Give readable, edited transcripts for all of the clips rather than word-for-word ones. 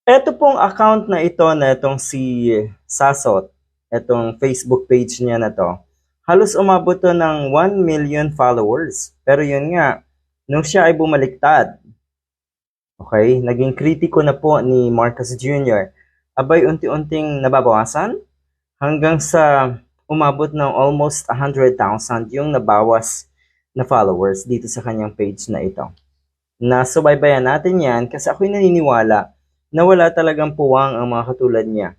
Eto pong account na ito na itong si Sasot, itong Facebook page niya na 'to, halos umabot 'to ng 1 million followers. Pero yun nga, nung siya ay bumaliktad, okay, naging kritiko na po ni Marcos Jr., abay unti-unting nababawasan hanggang sa umabot ng almost 100,000 yung nabawas na followers dito sa kanyang page na ito. Nasubaybayan natin yan kasi ako'y naniniwala na wala talagang puwang ang mga katulad niya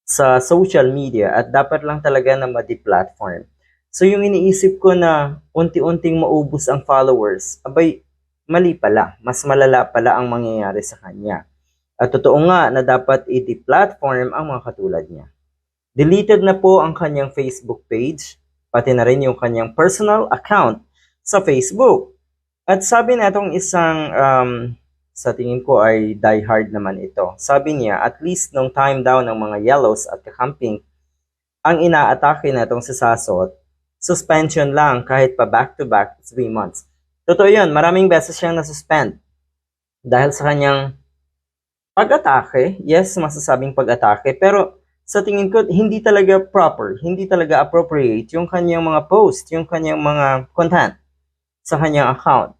sa social media at dapat lang talaga na madi-platform. So yung iniisip ko na unti-unting maubos ang followers, abay mali pala, mas malala pala ang mangyayari sa kanya. At totoo nga na dapat i-platform ang mga katulad niya. Deleted na po ang kanyang Facebook page, pati na rin yung kanyang personal account sa Facebook. At sabi na itong isang, sa tingin ko ay diehard naman ito. Sabi niya, at least nung time daw ng mga yellows at kakamping, ang inaatake na itong si Sasot, suspension lang kahit pa back-to-back 3 months. Totoo yun, maraming beses siyang nasuspend dahil sa kanyang pag-atake. Yes, masasabing pag-atake, pero sa tingin ko, hindi talaga proper, hindi talaga appropriate yung kanyang mga post, yung kanyang mga content sa kanyang account.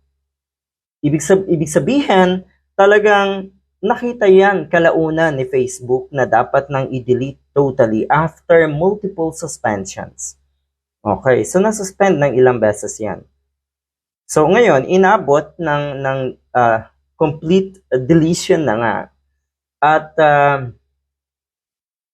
Ibig sabihin, talagang nakita yan kalaunan ni Facebook na dapat nang i-delete totally after multiple suspensions. Okay, so nasuspend ng ilang beses yan. So ngayon, inabot ng complete deletion na nga. At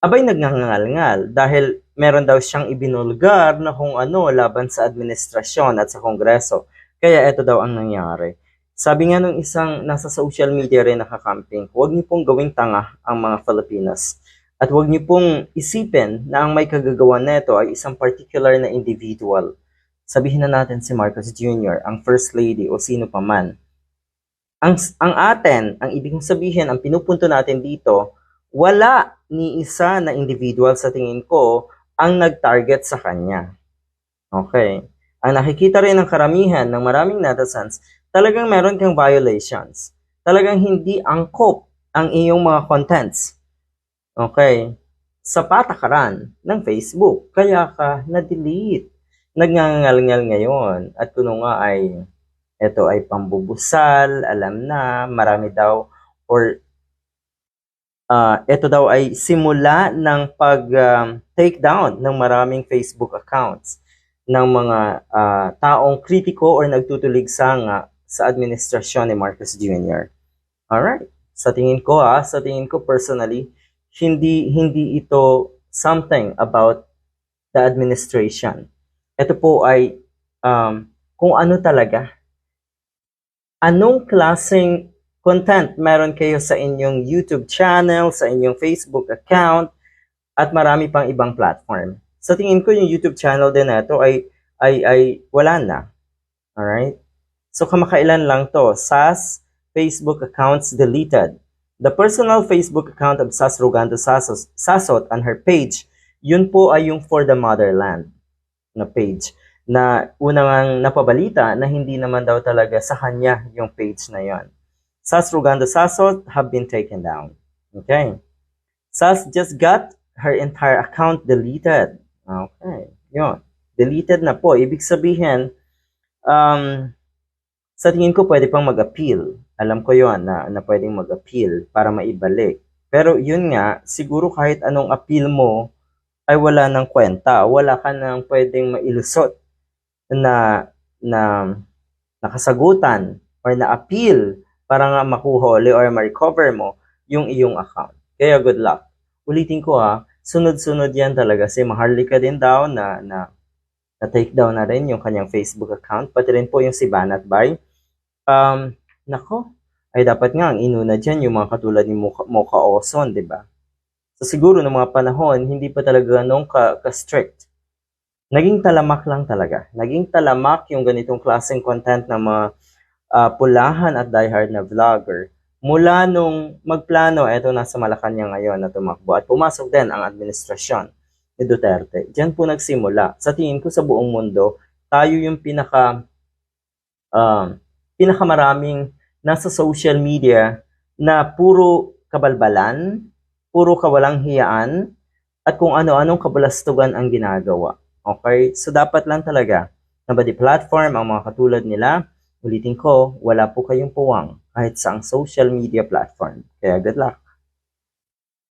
abay nagngangal-ngal dahil meron daw siyang ibinulgar na kung ano laban sa administrasyon at sa Kongreso. Kaya ito daw ang nangyari. Sabi nga nung isang nasa social media rin nakakamping, huwag niyo pong gawing tanga ang mga Filipinos. At huwag niyo pong isipin na ang may kagagawa nito ay isang particular na individual. Sabihin na natin si Marcos Jr., ang First Lady o sino pa man. Ang atin, ang ibig sabihin, ang pinupunto natin dito, wala ni isa na individual sa tingin ko ang nag-target sa kanya. Okay. Ang nakikita rin ng karamihan ng maraming netizens, talagang meron kang violations. Talagang hindi angkop ang iyong mga contents. Okay. Sa patakaran ng Facebook. Kaya ka na-delete. Nagngangal-ngal ngayon. At kuno nga ay ito ay pambubusal, alam na, marami daw, or ito daw ay simula ng pag-take down ng maraming Facebook accounts ng mga taong kritiko or nagtutuligsa nga sa administrasyon ni Marcos Jr. Alright. Sa tingin ko personally, hindi ito something about the administration. Ito po ay kung ano talaga. Anong klaseng content meron kayo sa inyong YouTube channel, sa inyong Facebook account, at marami pang ibang platform. Sa tingin ko yung YouTube channel din na ito ay wala na. Alright? So kamakailan lang to, SAS Facebook accounts deleted. The personal Facebook account of SAS Rogando Sasot on her page, yun po ay yung For the Motherland na page na unang napabalita na hindi naman daw talaga sa kanya yung page na yon. SAS Rogando Sasot have been taken down. Okay. SAS just got her entire account deleted. Okay. Yun. Deleted na po. Ibig sabihin, sa tingin ko pwede pang mag-appeal. Alam ko yon na pwedeng mag-appeal para maibalik. Pero yun nga, siguro kahit anong appeal mo, ay wala ng kwenta. Wala ka nang pwedeng mailusot na nakasagutan or na-appeal para nga makuhuli or ma-recover mo yung iyong account. Kaya good luck. Ulitin ko sunod-sunod yan talaga. Si Maharlika din daw na-take down na rin yung kanyang Facebook account. Pati rin po yung si Banat Bay. Nako, ay dapat nga ang inuna dyan yung mga katulad ni Mocha Oson, di ba? So siguro ng mga panahon, hindi pa talaga ganun ka-strict. Naging talamak lang talaga. Naging talamak yung ganitong klaseng content ng mga pulahan at diehard na vlogger. Mula nung magplano, eto nasa Malacanang ngayon na tumakbo at pumasok din ang administrasyon ni Duterte. Diyan po nagsimula. Sa tingin ko sa buong mundo, tayo yung pinakamaraming nasa social media na puro kabalbalan, puro kawalang hiyaan, at kung ano-anong kabalastugan ang ginagawa. Okay? So dapat lang talaga na body platform ang mga katulad nila. Ulitin ko, wala po kayong puwang kahit sa social media platform. Kaya good luck.